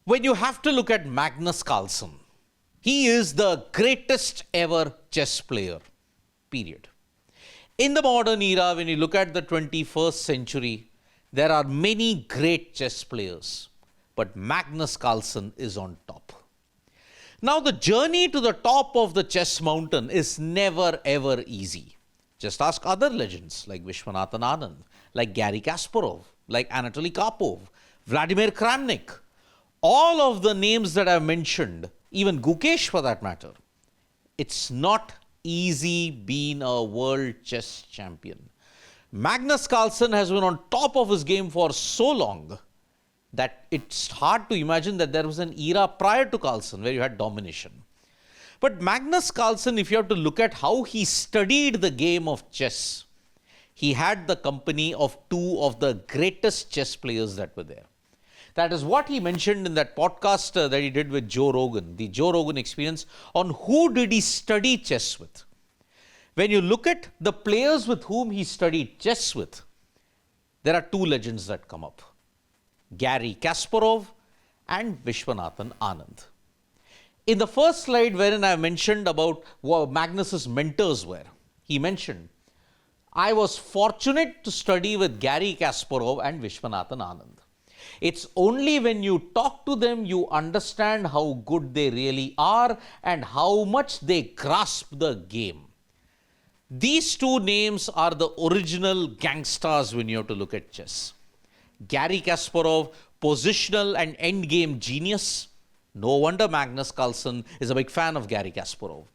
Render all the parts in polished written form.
When you have to look at Magnus Carlsen, he is the greatest ever chess player, period. In the modern era, when you look at the 21st century, there are many great chess players, but Magnus Carlsen is on top. Now, the journey to the top of the chess mountain is never ever easy. Just ask other legends like Viswanathan Anand, like Garry Kasparov, like Anatoly Karpov, Vladimir Kramnik. All of the names that I've mentioned, even Gukesh for that matter, it's not easy being a world chess champion. Magnus Carlsen has been on top of his game for so long that it's hard to imagine that there was an era prior to Carlsen where you had domination. But Magnus Carlsen, if you have to look at how he studied the game of chess, he had the company of two of the greatest chess players that were there. That is what he mentioned in that podcast that he did with Joe Rogan, the Joe Rogan Experience, on who did he study chess with. When you look at the players with whom he studied chess with, there are two legends that come up: Garry Kasparov and Viswanathan Anand. In the first slide wherein I mentioned about what Magnus's mentors were, he mentioned, I was fortunate to study with Garry Kasparov and Viswanathan Anand. It's only when you talk to them you understand how good they really are and how much they grasp the game. These two names are the original gangsters when you have to look at chess. Garry Kasparov, positional and endgame genius. No wonder Magnus Carlsen is a big fan of Garry Kasparov.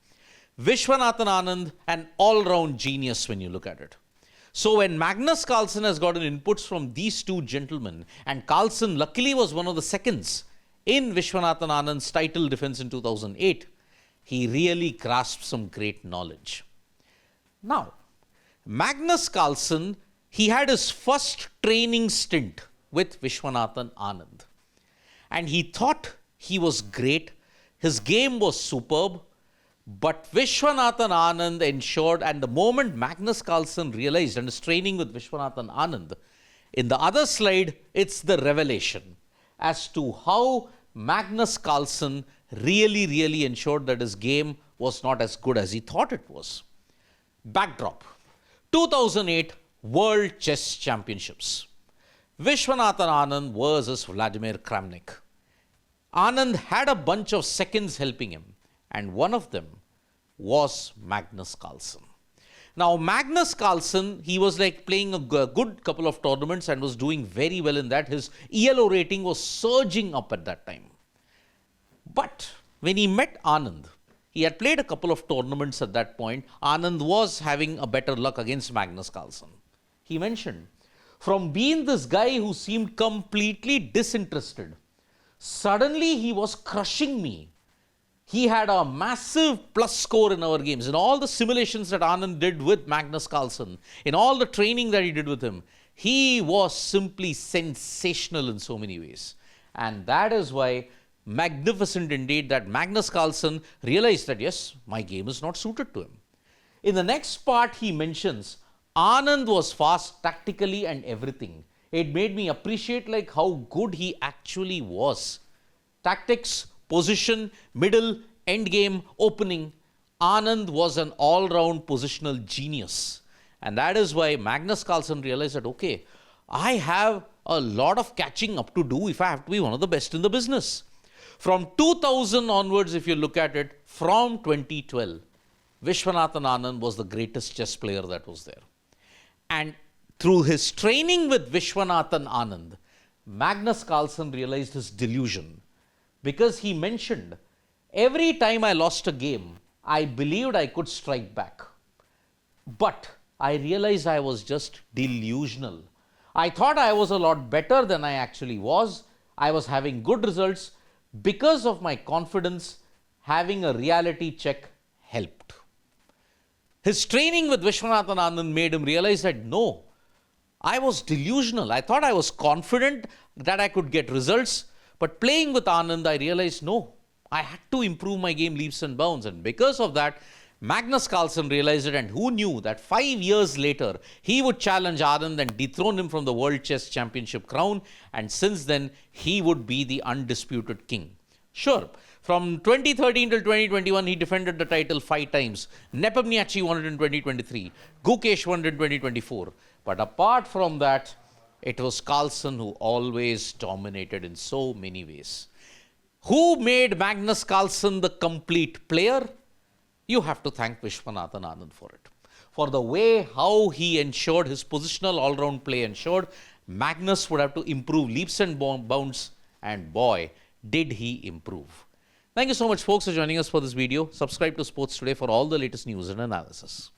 Viswanathan Anand, an all-round genius when you look at it. So when Magnus Carlsen has gotten inputs from these two gentlemen, and Carlsen luckily was one of the seconds in Viswanathan Anand's title defense in 2008, he really grasped some great knowledge. Now, Magnus Carlsen, he had his first training stint with Viswanathan Anand. And he thought he was great, his game was superb, but Viswanathan Anand ensured, and the moment Magnus Carlsen realized and is training with Viswanathan Anand, in the other slide, it's the revelation as to how Magnus Carlsen really ensured that his game was not as good as he thought it was. Backdrop: 2008 World Chess Championships. Viswanathan Anand versus Vladimir Kramnik. Anand had a bunch of seconds helping him, and one of them was Magnus Carlsen. Now, Magnus Carlsen, he was like playing a good couple of tournaments and was doing very well in that. His ELO rating was surging up at that time. But when he met Anand, he had played a couple of tournaments at that point. Anand was having a better luck against Magnus Carlsen. He mentioned, from being this guy who seemed completely disinterested, suddenly he was crushing me. He had a massive plus score in our games. In all the simulations that Anand did with Magnus Carlsen, in all the training that he did with him, he was simply sensational in so many ways. And that is why magnificent indeed that Magnus Carlsen realized that yes, my game is not suited to him. In the next part he mentions, Anand was fast tactically and everything. It made me appreciate like how good he actually was. Tactics, position, middle, end game, opening. Anand was an all-round positional genius. And that is why Magnus Carlsen realized that, okay, I have a lot of catching up to do if I have to be one of the best in the business. From 2000 onwards, if you look at it, from 2012, Viswanathan Anand was the greatest chess player that was there. And through his training with Viswanathan Anand, Magnus Carlsen realized his delusion. Because he mentioned, every time I lost a game, I believed I could strike back. But I realized I was just delusional. I thought I was a lot better than I actually was. I was having good results. Because of my confidence, having a reality check helped. His training with Viswanathan Anand made him realize that no, I was delusional. I thought I was confident that I could get results. But playing with Anand, I realized no, I had to improve my game leaps and bounds. And because of that, Magnus Carlsen realized it, and who knew that 5 years later he would challenge Anand and dethrone him from the World Chess Championship crown, and since then he would be the undisputed king. Sure, from 2013 till 2021 he defended the title 5 times. Nepomniachtchi won it in 2023. Gukesh won it in 2024. But apart from that, it was Carlsen who always dominated in so many ways. Who made Magnus Carlsen the complete player? You have to thank Viswanathan Anand for it. For the way how he ensured his positional all-round play ensured, Magnus would have to improve leaps and bounds, and boy, did he improve. Thank you so much, folks, for joining us for this video. Subscribe to Sports Today for all the latest news and analysis.